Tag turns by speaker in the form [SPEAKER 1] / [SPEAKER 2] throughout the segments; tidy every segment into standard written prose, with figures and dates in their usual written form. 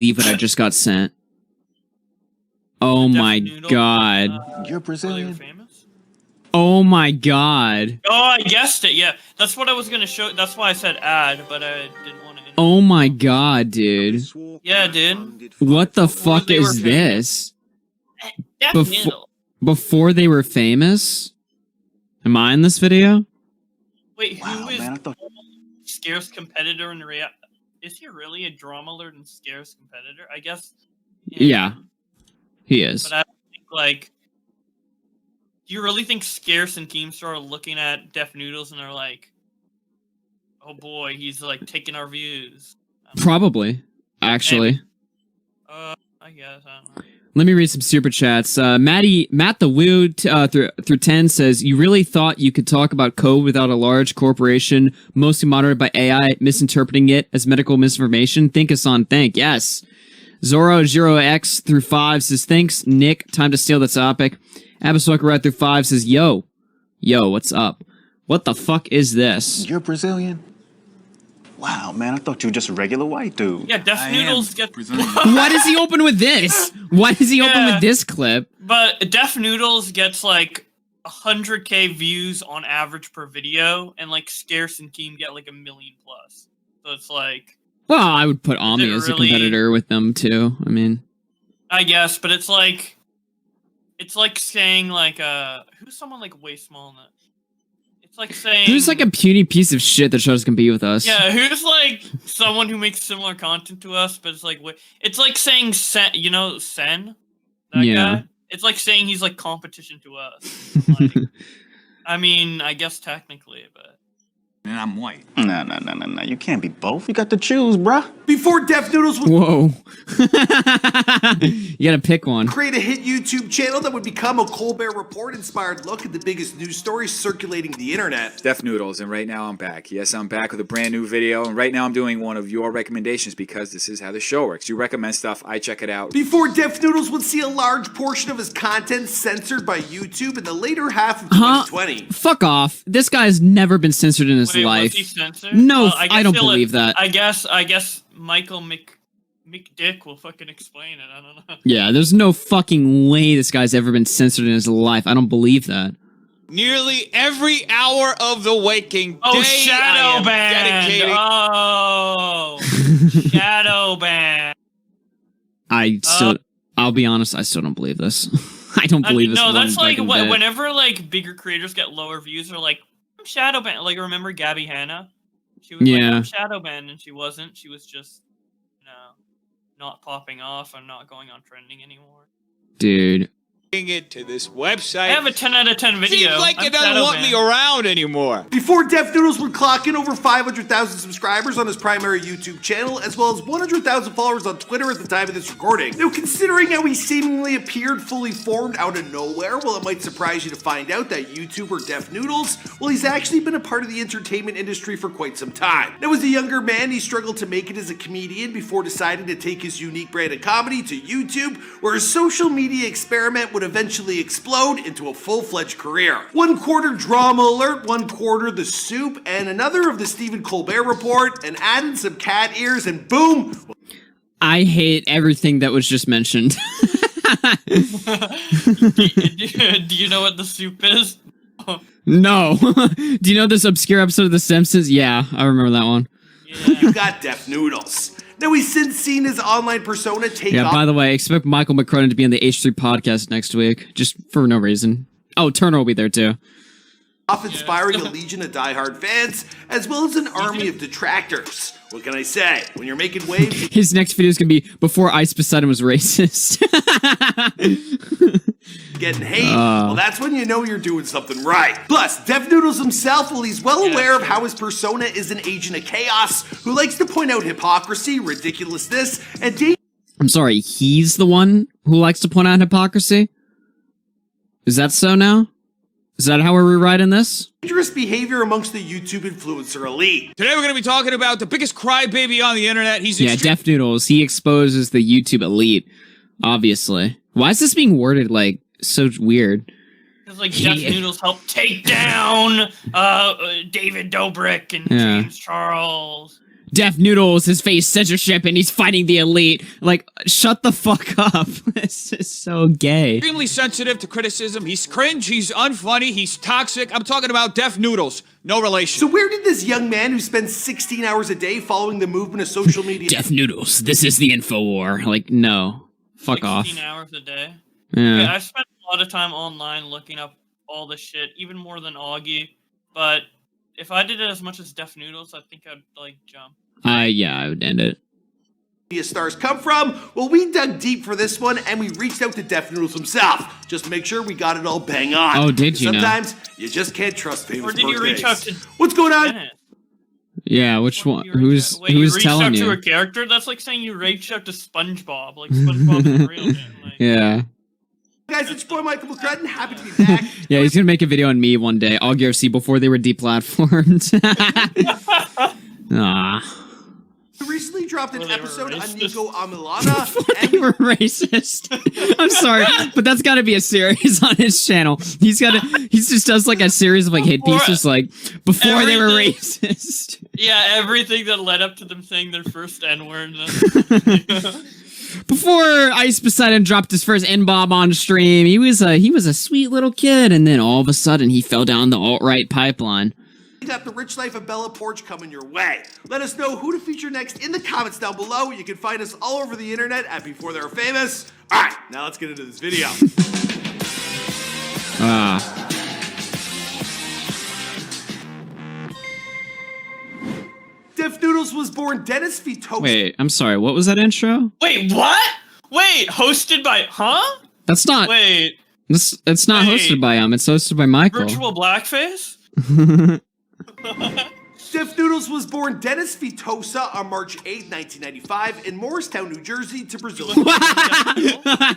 [SPEAKER 1] Leave what I just got sent. Oh my god.
[SPEAKER 2] You're Brazilian.
[SPEAKER 3] Famous?
[SPEAKER 1] Oh my god.
[SPEAKER 3] Oh, I guessed it. Yeah, that's what I was gonna show. That's why I said add, but I didn't want to.
[SPEAKER 1] Oh my god, dude.
[SPEAKER 3] Yeah, dude.
[SPEAKER 1] What the fuck is this? Before they were famous? Am I in this video?
[SPEAKER 3] Wait, who is scarce competitor in real? Is he really a drama alert and scarce competitor? I guess.
[SPEAKER 1] Yeah, he is.
[SPEAKER 3] But I think, like, do you really think Scarce and Keemstar are looking at Def Noodles and they're like, "Oh boy, he's like taking our views"?
[SPEAKER 1] Probably, actually.
[SPEAKER 3] I guess I don't know.
[SPEAKER 1] Let me read some super chats. Matt the Woo through 10 says, "You really thought you could talk about code without a large corporation, mostly monitored by AI, misinterpreting it as medical misinformation? Think us on thank." Yes. Zoro0x through 5 says, "Thanks, Nick. Time to steal the topic." Abaswaka right through 5 says, Yo, what's up? What the fuck is this?"
[SPEAKER 2] You're Brazilian? Wow, man, I thought you were just a regular white dude.
[SPEAKER 3] Yeah, Def Noodles get.
[SPEAKER 1] Why does he open with this? Why does he open with this clip?
[SPEAKER 3] But Def Noodles gets like 100K views on average per video, and like Scarce and Keem get like 1 million plus. So it's like.
[SPEAKER 1] Well, I would put Ami as a competitor with them too. I mean,
[SPEAKER 3] I guess, but it's like saying like who's someone like way small in that. It's like saying
[SPEAKER 1] who's like a puny piece of shit that tries to compete with us.
[SPEAKER 3] Yeah, who's like someone who makes similar content to us, but it's like saying Sen, you know Sen, that guy. It's like saying he's like competition to us. Like, I mean, I guess technically, but.
[SPEAKER 2] And I'm white. No. You can't be both. You got to choose, bruh.
[SPEAKER 4] Before Def Noodles was
[SPEAKER 1] Whoa. You gotta pick one.
[SPEAKER 4] Create a hit YouTube channel that would become a Colbert Report-inspired look at the biggest news stories circulating the internet.
[SPEAKER 5] Def Noodles, and right now I'm back. Yes, I'm back with a brand new video, and right now I'm doing one of your recommendations because this is how the show works. You recommend stuff, I check it out.
[SPEAKER 4] Before Def Noodles would see a large portion of his content censored by YouTube in the later half of 2020.
[SPEAKER 1] Fuck off. This guy's never been censored in his life.
[SPEAKER 3] Was he censored?
[SPEAKER 1] No, I don't believe that.
[SPEAKER 3] I guess Michael McDick will fucking explain it. I don't know.
[SPEAKER 1] Yeah, there's no fucking way this guy's ever been censored in his life. I don't believe that.
[SPEAKER 6] Nearly every hour of the waking day.
[SPEAKER 3] Oh, shadow ban! Oh, shadow ban!
[SPEAKER 1] I'll be honest, I still don't believe this. I don't believe this.
[SPEAKER 3] No, that's like whenever like bigger creators get lower views, they're like, I'm shadow ban. Like, remember Gabby Hanna? She was like, I'm shadow banned, and she wasn't. She was just, not popping off and not going on trending anymore.
[SPEAKER 1] Dude.
[SPEAKER 6] It to this website.
[SPEAKER 3] I have a 10 out of 10 video.
[SPEAKER 6] Seems like it doesn't want me around anymore.
[SPEAKER 4] Before Def Noodles would clock in over 500,000 subscribers on his primary YouTube channel, as well as 100,000 followers on Twitter at the time of this recording. Now, considering how he seemingly appeared fully formed out of nowhere, well, it might surprise you to find out that YouTuber Def Noodles, well, he's actually been a part of the entertainment industry for quite some time. Now, as a younger man, he struggled to make it as a comedian before deciding to take his unique brand of comedy to YouTube, where his social media experiment would eventually explode into a full-fledged career. One quarter Drama Alert, one quarter The Soup, and another of the Stephen Colbert Report, and adding some cat ears, and boom!
[SPEAKER 1] I hate everything that was just mentioned.
[SPEAKER 3] Do you know what The Soup is?
[SPEAKER 1] No. Do you know this obscure episode of The Simpsons? Yeah, I remember that one.
[SPEAKER 3] Yeah.
[SPEAKER 4] You got Def Noodles. Now, he's since seen his online persona take off.
[SPEAKER 1] Yeah, by the way, expect Michael McCronin to be on the H3 podcast next week, just for no reason. Oh, Turner will be there too.
[SPEAKER 4] Off inspiring a legion of diehard fans, as well as an army of detractors. What can I say? When you're making waves...
[SPEAKER 1] His next video is going to be before Ice Poseidon was racist.
[SPEAKER 4] Getting hate, well, that's when you know you're doing something right. Plus, Def Noodles himself, well, he's well aware of how his persona is an agent of chaos who likes to point out hypocrisy, ridiculousness, and
[SPEAKER 1] I'm sorry, he's the one who likes to point out hypocrisy? Is that so now? Is that how we're rewriting this?
[SPEAKER 4] dangerous behavior amongst the YouTube influencer elite.
[SPEAKER 6] Today we're going to be talking about the biggest crybaby on the internet. He's
[SPEAKER 1] Def Noodles. He exposes the YouTube elite, obviously. Why is this being worded like so weird?
[SPEAKER 3] Because like Def Noodles helped take down David Dobrik and James Charles.
[SPEAKER 1] Def Noodles has faced censorship and he's fighting the elite. Like, shut the fuck up. This is so gay.
[SPEAKER 6] Extremely sensitive to criticism. He's cringe. He's unfunny. He's toxic. I'm talking about Def Noodles. No relation.
[SPEAKER 4] So where did this young man who spends 16 hours a day following the movement of social media...
[SPEAKER 1] Def Noodles, this is the info war. Like, no. Fuck off.
[SPEAKER 3] 16 hours a day?
[SPEAKER 1] Yeah.
[SPEAKER 3] Okay, I've spent a lot of time online looking up all this shit, even more than Augie, but if I did it as much as Def Noodles, I think I'd, like, jump.
[SPEAKER 1] Yeah, I would end it.
[SPEAKER 4] stars come from? Well, we dug deep for this one, and we reached out to Def Noodles himself, just to make sure we got it all bang on.
[SPEAKER 1] Oh, did you know?
[SPEAKER 4] Sometimes you just can't trust famous
[SPEAKER 3] Or did you reach out to...
[SPEAKER 4] What's going on?
[SPEAKER 3] Dennis?
[SPEAKER 1] Yeah, which one?
[SPEAKER 3] You
[SPEAKER 1] Who's
[SPEAKER 3] reached
[SPEAKER 1] telling
[SPEAKER 3] out to
[SPEAKER 1] you?
[SPEAKER 3] a character? That's like saying you reached out to SpongeBob. Like, SpongeBob's a real man. Like,
[SPEAKER 1] Yeah.
[SPEAKER 4] Guys, it's your boy Michael McCrudden. Happy to be back.
[SPEAKER 1] Yeah, he's gonna make a video on me one day. AugieRFC before they were deplatformed. Ah.
[SPEAKER 4] We recently dropped an
[SPEAKER 3] Before they were
[SPEAKER 4] episode on
[SPEAKER 3] racist.
[SPEAKER 4] Nico Amilana.
[SPEAKER 1] They were racist. I'm sorry, but that's got to be a series on his channel. He just does like a series of like hit pieces, like before they were
[SPEAKER 3] Everything.
[SPEAKER 1] racist.
[SPEAKER 3] yeah, everything that led up to them saying their first N-word.
[SPEAKER 1] Before Ice Poseidon dropped his first N-bomb on stream, he was a sweet little kid, and then all of a sudden he fell down the alt-right pipeline.
[SPEAKER 4] We got the Rich Life of Bella Porch coming your way. Let us know who to feature next in the comments down below. You can find us all over the internet at Before They Were Famous. All right, now let's get into this video. Def Noodles was born Dennis Vitosa.
[SPEAKER 1] Wait, I'm sorry. What was that intro?
[SPEAKER 3] Wait, what? Wait, hosted by... Huh?
[SPEAKER 1] That's not.
[SPEAKER 3] Wait,
[SPEAKER 1] It's not
[SPEAKER 3] Wait.
[SPEAKER 1] hosted by him. It's hosted by Michael.
[SPEAKER 3] virtual blackface?
[SPEAKER 4] Def Noodles was born Dennis Vitosa on March 8, 1995 in Morristown, New Jersey to Brazil.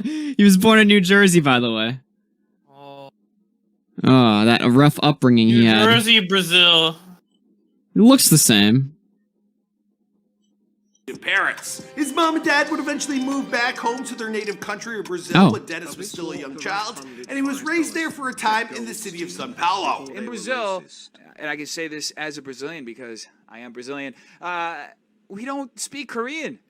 [SPEAKER 1] He was born in New Jersey, by the way.
[SPEAKER 3] Oh,
[SPEAKER 1] Oh, that a rough upbringing he
[SPEAKER 3] New
[SPEAKER 1] had.
[SPEAKER 3] Jersey, Brazil.
[SPEAKER 1] It looks the same.
[SPEAKER 4] Parents. His mom and dad would eventually move back home to their native country of Brazil
[SPEAKER 1] Oh.
[SPEAKER 4] when Dennis was still a young child, and he was raised there for a time in the city of São Paulo.
[SPEAKER 5] In Brazil, and I can say this as a Brazilian because I am Brazilian, we don't speak Korean.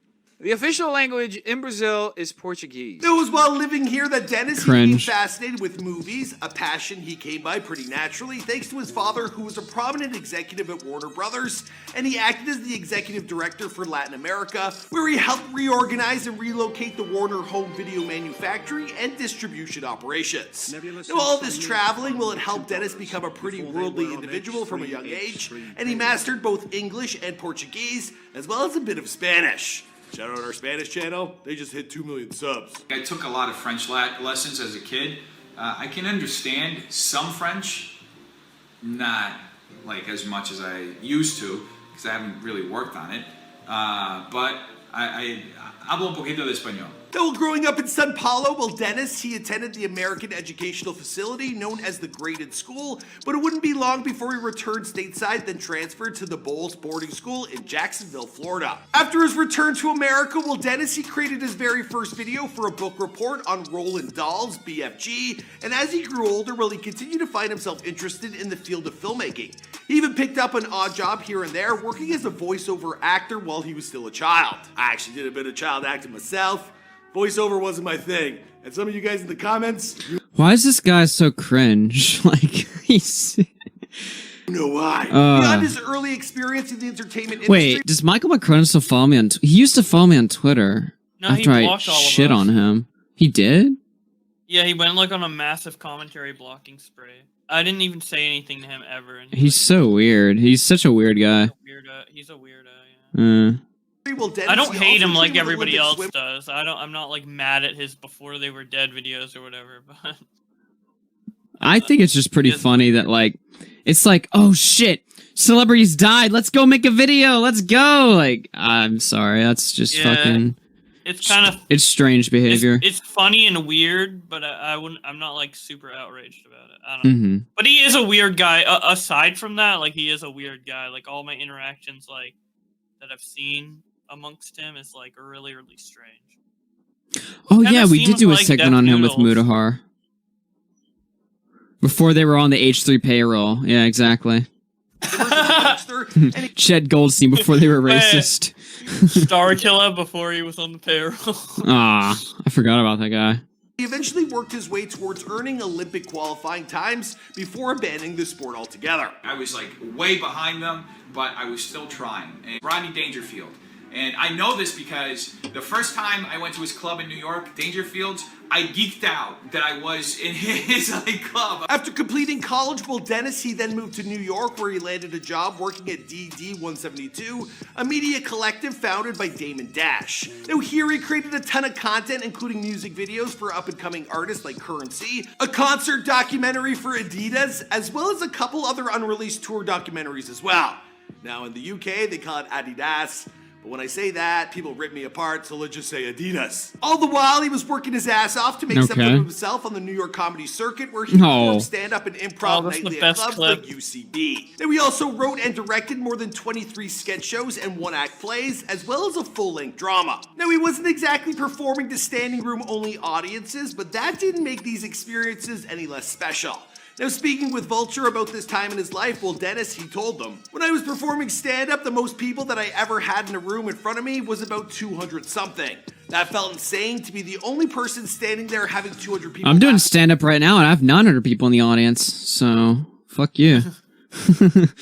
[SPEAKER 5] The official language in Brazil is Portuguese.
[SPEAKER 4] It was while living here that Dennis
[SPEAKER 1] Cringe.
[SPEAKER 4] became fascinated with movies, a passion he came by pretty naturally thanks to his father, who was a prominent executive at Warner Brothers, and he acted as the executive director for Latin America, where he helped reorganize and relocate the Warner home video manufacturing and distribution operations. Now, all this traveling will help Dennis become a pretty worldly individual from a young age, and he mastered both English and Portuguese, as well as a bit of Spanish. Shout out our Spanish channel. They just hit 2 million subs.
[SPEAKER 7] I took a lot of French lessons as a kid. I can understand some French, not like as much as I used to, because I haven't really worked on it. But I hablo un poquito de español.
[SPEAKER 4] Though growing up in São Paulo, well, Dennis, he attended the American Educational Facility known as the Graded School, but it wouldn't be long before he returned stateside, then transferred to the Bowles Boarding School in Jacksonville, Florida. After his return to America, well, Dennis, he created his very first video for a book report on Roald Dahl's BFG, and as he grew older, well, he continued to find himself interested in the field of filmmaking. He even picked up an odd job here and there, working as a voiceover actor while he was still a child. I actually did a bit of child acting myself. Voiceover wasn't my thing. And some of you guys in the comments, you
[SPEAKER 1] Why is this guy so cringe? Like, he's...
[SPEAKER 4] know why. Beyond his early experience in the entertainment industry,
[SPEAKER 1] Wait, does Michael McCrudden still follow me on... He used to follow me on Twitter
[SPEAKER 3] No, he
[SPEAKER 1] after I
[SPEAKER 3] blocked all of
[SPEAKER 1] shit
[SPEAKER 3] us.
[SPEAKER 1] on him. He did?
[SPEAKER 3] Yeah, he went like on a massive commentary blocking spree. I didn't even say anything to him ever. And
[SPEAKER 1] He's so weird. He's such a weird guy.
[SPEAKER 3] He's a weirdo. Yeah.
[SPEAKER 4] well, Dennis,
[SPEAKER 3] I don't
[SPEAKER 4] he
[SPEAKER 3] hate
[SPEAKER 4] also
[SPEAKER 3] him like
[SPEAKER 4] trained with
[SPEAKER 3] everybody
[SPEAKER 4] Olympic
[SPEAKER 3] else
[SPEAKER 4] swim-
[SPEAKER 3] does. I'm not like mad at his before they were dead videos or whatever. But
[SPEAKER 1] I think it's just pretty
[SPEAKER 3] Yes.
[SPEAKER 1] funny that, like, it's like, oh shit, celebrities died. Let's go make a video. Let's go. Like, I'm sorry. That's just
[SPEAKER 3] Yeah.
[SPEAKER 1] fucking...
[SPEAKER 3] it's kind of
[SPEAKER 1] It's strange behavior.
[SPEAKER 3] it's funny and weird, but I wouldn't. I'm not like super outraged about it. I don't know.
[SPEAKER 1] Mm-hmm.
[SPEAKER 3] But he is a weird guy. Aside from that, like he is a weird guy. Like all my interactions, like that I've seen amongst him is like really, really strange.
[SPEAKER 1] Oh
[SPEAKER 3] Kinda
[SPEAKER 1] yeah, we did
[SPEAKER 3] seems
[SPEAKER 1] do a
[SPEAKER 3] like
[SPEAKER 1] segment
[SPEAKER 3] Def
[SPEAKER 1] on him with
[SPEAKER 3] Noodles.
[SPEAKER 1] Mutahar. Before they were on the H3 payroll. Yeah, exactly.
[SPEAKER 4] youngster, and he
[SPEAKER 1] Chet Goldstein before they were racist.
[SPEAKER 3] Star Killer before he was on the payroll.
[SPEAKER 1] Ah, I forgot about that guy.
[SPEAKER 4] he eventually worked his way towards earning Olympic qualifying times before abandoning the sport altogether.
[SPEAKER 7] I was like way behind them, but I was still trying. And Rodney Dangerfield. And I know this because the first time I went to his club in New York, Dangerfield's, I geeked out that I was in his club.
[SPEAKER 4] After completing college, Will Dennis, he then moved to New York where he landed a job working at DD172, a media collective founded by Damon Dash. Now here he created a ton of content, including music videos for up-and-coming artists like Currency, a concert documentary for Adidas, as well as a couple other unreleased tour documentaries as well. Now in the UK, they call it Adidas. But when I say that, people rip me apart, so let's just say Adidas. All the while, he was working his ass off to make something of himself on the New York comedy circuit, where he performed stand-up and improv nightly at clubs like UCB. Then he also wrote and directed more than 23 sketch shows and one-act plays, as well as a full-length drama. Now, he wasn't exactly performing to standing room-only audiences, but that didn't make these experiences any less special. Now, speaking with Vulture about this time in his life, Will Dennis, he told them, "When I was performing stand-up, the most people that I ever had in a room in front of me was about 200-something. That felt insane to be the only person standing there having 200 people."
[SPEAKER 1] I'm doing stand-up right now, and I have 900 people in the audience, so fuck you.
[SPEAKER 3] Stand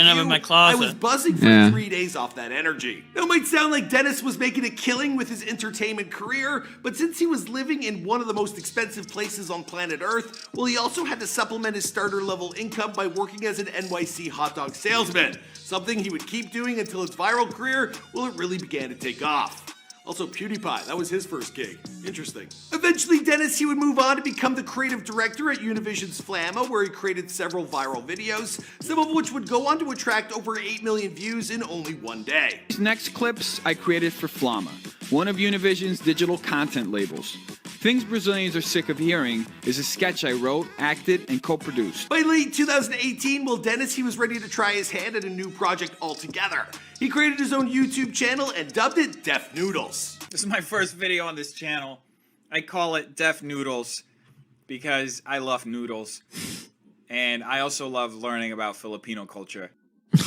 [SPEAKER 3] up in my closet.
[SPEAKER 4] I was buzzing for 3 days off that energy. Now, it might sound like Dennis was making a killing with his entertainment career, but since he was living in one of the most expensive places on planet Earth, well, he also had to supplement his starter-level income by working as an NYC hot dog salesman, something he would keep doing until his viral career, well, it really began to take off. Also, PewDiePie, that was his first gig. Interesting. Eventually, Dennis, he would move on to become the creative director at Univision's Flamma, where he created several viral videos, some of which would go on to attract over 8 million views in only one day.
[SPEAKER 8] These next clips I created for Flamma, one of Univision's digital content labels. Things Brazilians are sick of hearing is a sketch I wrote, acted, and co-produced.
[SPEAKER 4] By late 2018, Will Dennis, he was ready to try his hand at a new project altogether. He created his own YouTube channel and dubbed it Def Noodles.
[SPEAKER 9] This is my first video on this channel. I call it Def Noodles because I love noodles. And I also love learning about Filipino culture.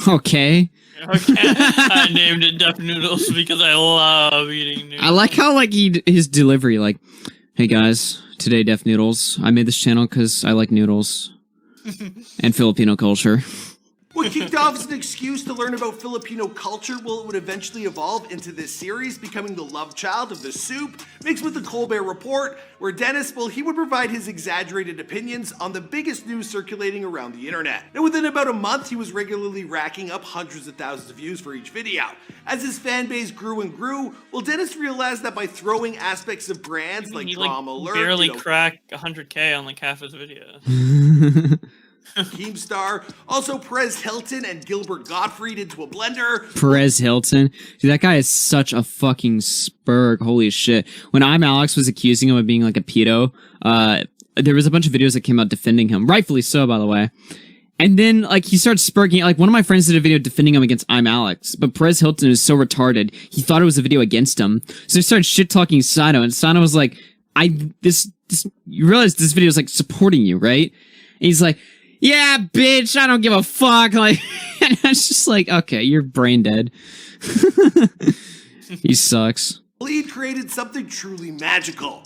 [SPEAKER 1] Okay.
[SPEAKER 3] I named it Def Noodles because I love eating noodles.
[SPEAKER 1] I like how, like, his delivery, like, "Hey guys, today Def Noodles. I made this channel because I like noodles and Filipino culture."
[SPEAKER 4] What kicked off as an excuse to learn about Filipino culture, well, it would eventually evolve into this series, becoming the love child of The Soup, mixed with the Colbert Report, where Dennis, well, he would provide his exaggerated opinions on the biggest news circulating around the internet. And within about a month, he was regularly racking up hundreds of thousands of views for each video. As his fan base grew and grew, well, Dennis realized that by throwing aspects of brands like Drama Alert,
[SPEAKER 3] barely cracked 100K on like half his videos.
[SPEAKER 4] Keemstar, also Perez Hilton and Gilbert Gottfried into a blender.
[SPEAKER 1] Perez Hilton. Dude, that guy is such a fucking spurg. Holy shit. When I'm Alex was accusing him of being like a pedo, there was a bunch of videos that came out defending him. Rightfully so, by the way. And then, like, he started spurging. Like, one of my friends did a video defending him against I'm Alex, but Perez Hilton is so retarded, he thought it was a video against him. So he started shit-talking Sino, and Sino was like, you realize this video is, like, supporting you, right? And he's like, "Yeah, bitch, I don't give a fuck." Like, and I was just like, okay, you're brain dead. He sucks.
[SPEAKER 4] He created something truly magical.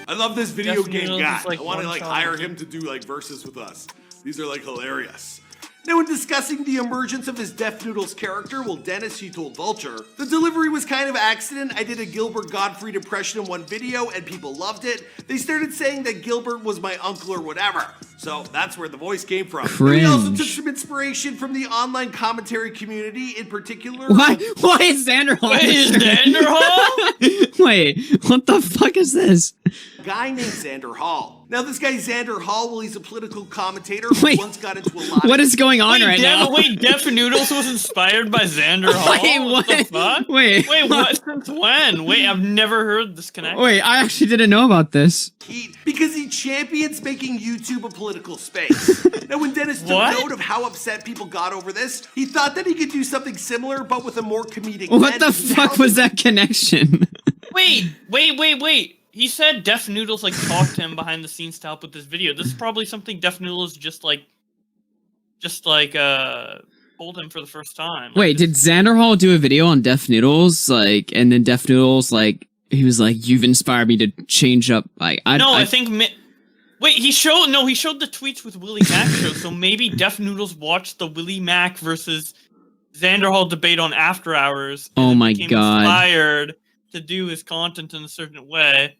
[SPEAKER 4] I love this video game guy.
[SPEAKER 3] Like,
[SPEAKER 4] I want to like hire him to do like verses with us. These are like hilarious. Now, in discussing the emergence of his Def Noodles character, well, Dennis, he told Vulture, "The delivery was kind of accident. I did a Gilbert Gottfried impression in one video and people loved it. They started saying that Gilbert was my uncle or whatever. So that's where the voice came from."
[SPEAKER 1] Cringe.
[SPEAKER 4] We also took some inspiration from the online commentary community, in particular.
[SPEAKER 1] Why is Xander Hall?
[SPEAKER 3] Wait, is Xander Hall?
[SPEAKER 1] Wait, what the fuck is this?
[SPEAKER 4] A guy named Xander Hall. Now, this guy Xander Hall, well, he's a political commentator who once got into a lot of...
[SPEAKER 1] What is going on right now?
[SPEAKER 3] Wait, Def Noodles was inspired by Xander Hall?
[SPEAKER 1] Wait, what?
[SPEAKER 3] The fuck? Wait, what? Since when? Wait, I've never heard this connection.
[SPEAKER 1] Wait, I actually didn't know about this.
[SPEAKER 4] Because he champions making YouTube a political space. Now, when Dennis took note of how upset people got over this, he thought that he could do something similar, but with a more comedic
[SPEAKER 1] What the fuck was that connection?
[SPEAKER 3] Wait. he said Def Noodles like talked to him behind the scenes to help with this video. This is probably something Def Noodles just told him for the first time. Like,
[SPEAKER 1] Wait, did Xander Hall do a video on Def Noodles? Like, and then Def Noodles, like, he was like, "You've inspired me to change up." Like,
[SPEAKER 3] I think. Wait, he showed the tweets with Willie Mac show. So maybe Def Noodles watched the Willie Mac versus Xander Hall debate on After Hours.
[SPEAKER 1] Oh my
[SPEAKER 3] became
[SPEAKER 1] god!
[SPEAKER 3] Inspired to do his content in a certain way.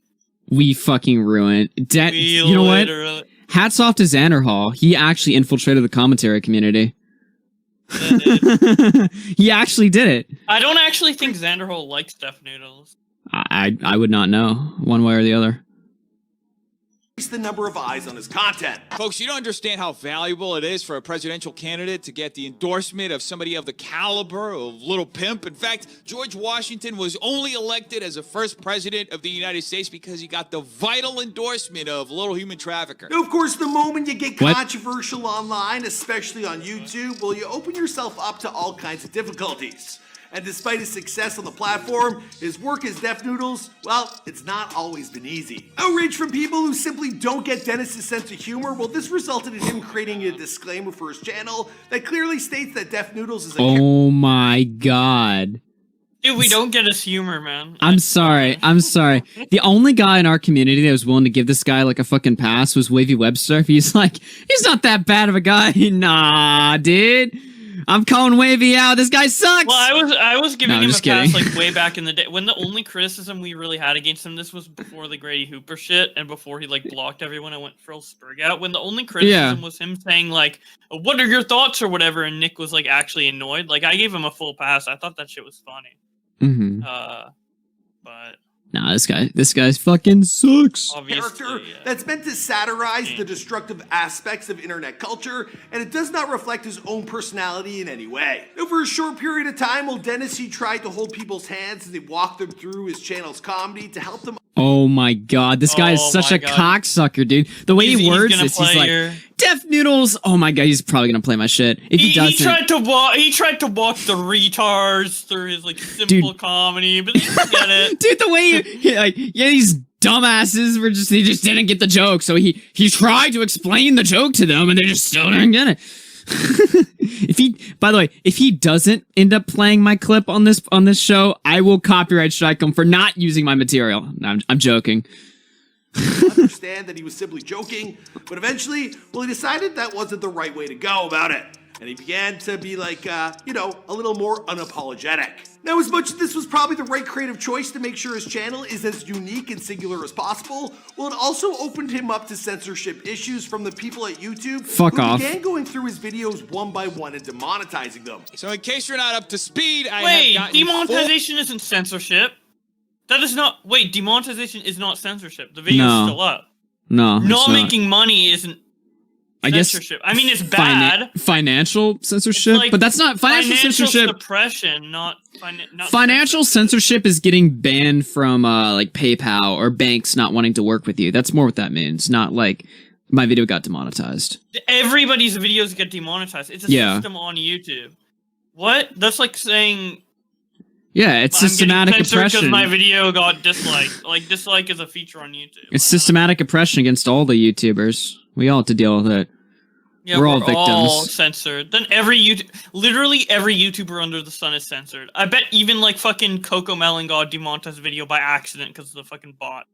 [SPEAKER 1] We fucking ruined. You know what? Hats off to Xander Hall. He actually infiltrated the commentary community. He actually did it.
[SPEAKER 3] I don't actually think Xander Hall likes Def Noodles.
[SPEAKER 1] I would not know one way or the other.
[SPEAKER 4] The number of eyes on his content.
[SPEAKER 6] Folks, you don't understand how valuable it is for a presidential candidate to get the endorsement of somebody of the caliber of Little Pimp. In fact, George Washington was only elected as the first president of the United States because he got the vital endorsement of Little Human Trafficker.
[SPEAKER 4] Now, of course, the moment you get controversial online, especially on YouTube, well, you open yourself up to all kinds of difficulties. And despite his success on the platform, his work as Def Noodles, well, it's not always been easy. Outrage from people who simply don't get Dennis's sense of humor, well, this resulted in him creating a disclaimer for his channel that clearly states that Def Noodles is a
[SPEAKER 1] Oh my god.
[SPEAKER 3] Dude, we don't get his humor, man.
[SPEAKER 1] I'm sorry. The only guy in our community that was willing to give this guy like a fucking pass was Wavy Webster. He's like, he's not that bad of a guy. Nah, dude. I'm calling Wavy out. This guy sucks.
[SPEAKER 3] Well, I was giving him a
[SPEAKER 1] kidding.
[SPEAKER 3] pass like way back in the day when the only criticism we really had against him. This was before the Grady Hooper shit and before he like blocked everyone and went Phil Spurg out. When the only criticism was him saying like, "What are your thoughts?" or whatever, and Nick was like actually annoyed. Like I gave him a full pass. I thought that shit was funny.
[SPEAKER 1] Mm-hmm.
[SPEAKER 3] But
[SPEAKER 1] nah, this guy's fucking sucks.
[SPEAKER 4] character that's meant to satirize the destructive aspects of internet culture, and it does not reflect his own personality in any way. Over a short period of time, while Dennis, he tried to hold people's hands as he walked them through his channel's comedy to help them.
[SPEAKER 1] Oh my god, this guy is such a cocksucker, dude. The way he words this, he's like, Def Noodles. Oh my god, he's probably gonna play my shit. If he doesn't,
[SPEAKER 3] he tried to walk the retards through his like simple comedy, but they didn't get it.
[SPEAKER 1] Dude, the way these dumbasses they just didn't get the joke. So he tried to explain the joke to them, and they just still didn't get it. By the way, if he doesn't end up playing my clip on this show, I will copyright strike him for not using my material. No, I'm joking.
[SPEAKER 4] Understand that he was simply joking, but eventually, well, he decided that wasn't the right way to go about it. And he began to be like, a little more unapologetic. Now, as much as this was probably the right creative choice to make sure his channel is as unique and singular as possible, well, it also opened him up to censorship issues from the people at YouTube who began going through his videos one by one and demonetizing them.
[SPEAKER 6] So in case you're not up to speed,
[SPEAKER 3] demonetization isn't censorship. That is not... Wait, demonetization is not censorship. The video is still up.
[SPEAKER 1] No,
[SPEAKER 3] not making money isn't censorship. I mean, it's bad.
[SPEAKER 1] Financial censorship, but that's not financial censorship.
[SPEAKER 3] Suppression, not
[SPEAKER 1] financial censorship is getting banned from like PayPal or banks not wanting to work with you. That's more what that means. Not like my video got demonetized.
[SPEAKER 3] Everybody's videos get demonetized. It's a system on YouTube. What? That's like saying.
[SPEAKER 1] Yeah, it's systematic oppression.
[SPEAKER 3] Because my video got disliked. Like dislike is a feature on YouTube.
[SPEAKER 1] It's systematic oppression against all the YouTubers. We all have to deal with it.
[SPEAKER 3] Yeah, we're all victims. All censored. Then literally every YouTuber under the sun is censored. I bet even like fucking Coco Melon got demonetized video by accident because of the fucking bot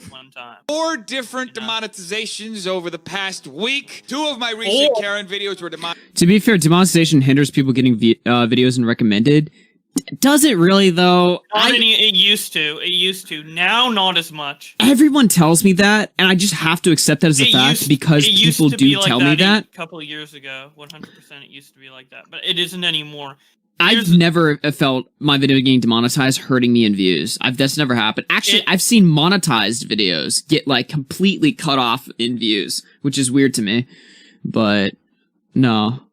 [SPEAKER 3] one time.
[SPEAKER 6] 4 different demonetizations over the past week. 2 of my recent Karen videos were demonetized.
[SPEAKER 1] To be fair, demonetization hinders people getting videos and recommended. Does it really, though?
[SPEAKER 3] It used to. It used to. Now, not as much.
[SPEAKER 1] Everyone tells me that, and I just have to accept that as a fact because people do tell me that.
[SPEAKER 3] A couple of years ago, 100% it used to be like that, but it isn't anymore.
[SPEAKER 1] I've never felt my video getting demonetized hurting me in views. That's never happened. Actually, I've seen monetized videos get like completely cut off in views, which is weird to me. But no.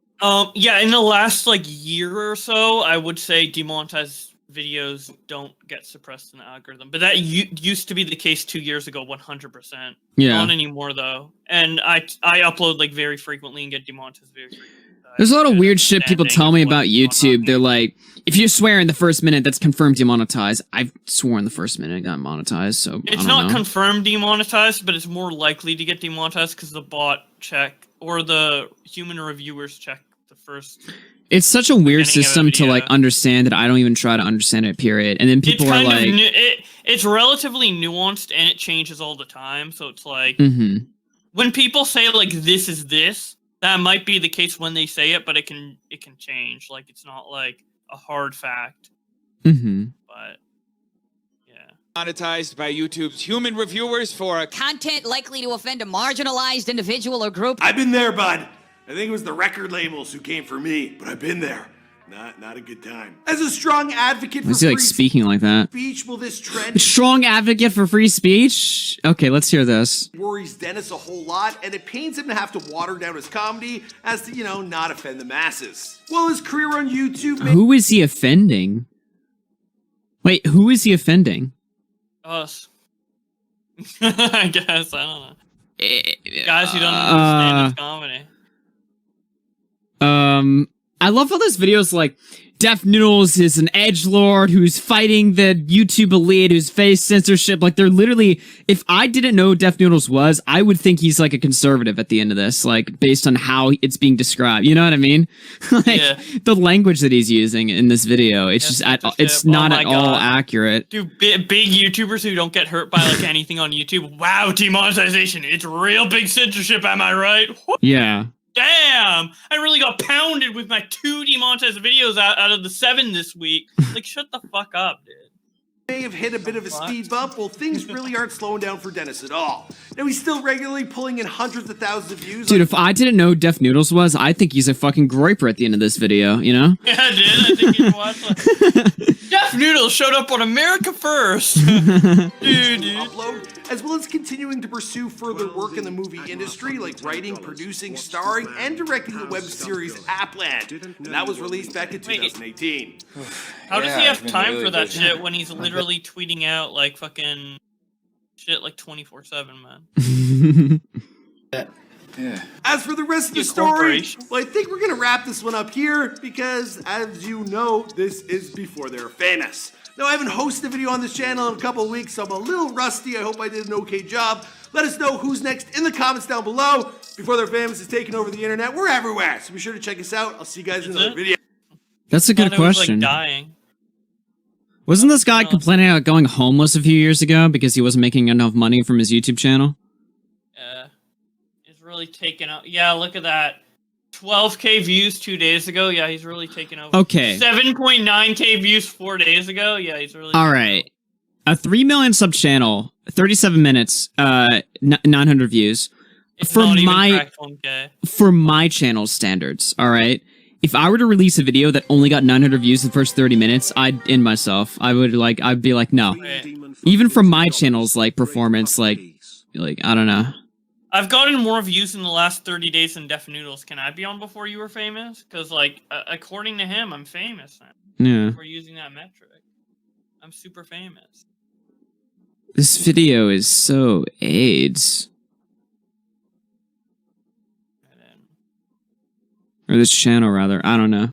[SPEAKER 3] Yeah, in the last like year or so, I would say demonetized videos don't get suppressed in the algorithm. But that used to be the case 2 years ago, 100%.
[SPEAKER 1] Yeah.
[SPEAKER 3] Not anymore though. And I upload like very frequently and get demonetized very frequently.
[SPEAKER 1] There's a lot of weird shit people
[SPEAKER 3] understanding
[SPEAKER 1] tell me
[SPEAKER 3] of
[SPEAKER 1] about
[SPEAKER 3] what's going
[SPEAKER 1] YouTube.
[SPEAKER 3] on.
[SPEAKER 1] They're like, if you swear in the first minute, that's confirmed demonetized. I've sworn the first minute it got monetized, so I
[SPEAKER 3] It's
[SPEAKER 1] don't
[SPEAKER 3] not
[SPEAKER 1] know.
[SPEAKER 3] confirmed demonetized, but it's more likely to get demonetized because the bot check or the human reviewers check the first.
[SPEAKER 1] It's such a weird
[SPEAKER 3] beginning of a
[SPEAKER 1] system to like
[SPEAKER 3] video.
[SPEAKER 1] understand that I don't even try to understand it. Period. And then people
[SPEAKER 3] It's
[SPEAKER 1] are
[SPEAKER 3] kind
[SPEAKER 1] like,
[SPEAKER 3] of it's relatively nuanced and it changes all the time. So it's like
[SPEAKER 1] mm-hmm.
[SPEAKER 3] when people say like this is this, that might be the case when they say it, but it can change. Like it's not like a hard fact.
[SPEAKER 1] Mm-hmm.
[SPEAKER 3] But yeah.
[SPEAKER 6] Monetized by YouTube's human reviewers for a
[SPEAKER 10] Content likely to offend a marginalized individual or group.
[SPEAKER 4] I've been there, bud. I think it was the record labels who came for me, but I've been there. Not a good time. As a strong advocate for
[SPEAKER 1] Is he like
[SPEAKER 4] free
[SPEAKER 1] speaking like that?
[SPEAKER 4] speech, will this trend
[SPEAKER 1] Strong advocate for free speech? Okay, let's hear this.
[SPEAKER 4] worries Dennis a whole lot, and it pains him to have to water down his comedy as to, not offend the masses. While his career on YouTube may
[SPEAKER 1] Who is he offending? Wait, who is he offending?
[SPEAKER 3] Us. I guess I don't know. Guys who don't understand his comedy.
[SPEAKER 1] I love how this video is like, Def Noodles is an edgelord who's fighting the YouTube elite who's faced censorship. Like, they're literally, if I didn't know who Def Noodles was, I would think he's like a conservative at the end of this, like, based on how it's being described. You know what I mean? Like,
[SPEAKER 3] Yeah.
[SPEAKER 1] the language that he's using in this video, it's just, it's
[SPEAKER 3] Oh
[SPEAKER 1] not
[SPEAKER 3] my
[SPEAKER 1] at all
[SPEAKER 3] God.
[SPEAKER 1] accurate.
[SPEAKER 3] Dude, big YouTubers who don't get hurt by like anything on YouTube. Wow, demonetization. It's real big censorship, am I right?
[SPEAKER 1] Yeah.
[SPEAKER 3] Damn! I really got pounded with my 2 demonetized videos out of the 7 this week. Like, shut the fuck up, dude.
[SPEAKER 4] may have hit a bit of a speed bump, well, things really aren't slowing down for Dennis at all. Now, he's still regularly pulling in hundreds of thousands of views.
[SPEAKER 1] Dude, if I didn't know who Def Noodles was, I think he's a fucking groiper at the end of this video, you know?
[SPEAKER 3] Yeah, I did. I think you watched like, Def Noodles showed up on America First. Dude.
[SPEAKER 4] Upload, as well as continuing to pursue further work in the movie industry, like writing, producing, starring, and directing the web series Appland. And that was released back in 2018.
[SPEAKER 3] How does he
[SPEAKER 7] Yeah,
[SPEAKER 3] have
[SPEAKER 7] I've been
[SPEAKER 3] time
[SPEAKER 7] really
[SPEAKER 3] for that
[SPEAKER 7] busy.
[SPEAKER 3] shit when he's literally tweeting out like fucking shit like 24/7, man?
[SPEAKER 7] Yeah.
[SPEAKER 4] As for the rest of the
[SPEAKER 3] Big
[SPEAKER 4] story,
[SPEAKER 3] corporation.
[SPEAKER 4] well, I think we're gonna wrap this one up here because, as you know, this is before they're famous. Now, I haven't hosted a video on this channel in a couple of weeks, so I'm a little rusty. I hope I did an okay job. Let us know who's next in the comments down below. Before they're famous is taking over the internet. We're everywhere, so be sure to check us out. I'll see you guys in another video.
[SPEAKER 1] That's a good
[SPEAKER 3] Thought it was, like,
[SPEAKER 1] question.
[SPEAKER 3] dying.
[SPEAKER 1] Wasn't this guy complaining about going homeless a few years ago because he wasn't making enough money from his YouTube channel?
[SPEAKER 3] Yeah. He's really taken out. Yeah, look at that. 12K views 2 days ago. Yeah, he's really taken over.
[SPEAKER 1] Okay.
[SPEAKER 3] 7.9K views 4 days ago. Yeah, he's really.
[SPEAKER 1] All right. A 3 million sub channel, 37 minutes, 900 views.
[SPEAKER 3] It's
[SPEAKER 1] For
[SPEAKER 3] not even
[SPEAKER 1] my
[SPEAKER 3] cracked 1K.
[SPEAKER 1] for my channel standards, all right? If I were to release a video that only got 900 views in the first 30 minutes, I'd end myself. I'd be like, no.
[SPEAKER 3] Right.
[SPEAKER 1] Even from my channel's like performance, like I don't know.
[SPEAKER 3] I've gotten more views in the last 30 days than Def Noodles. Can I be on before you were famous? Because, like, according to him, I'm famous now.
[SPEAKER 1] Yeah.
[SPEAKER 3] We're using that metric. I'm super famous.
[SPEAKER 1] This video is so AIDS. Or this channel, rather. I don't know.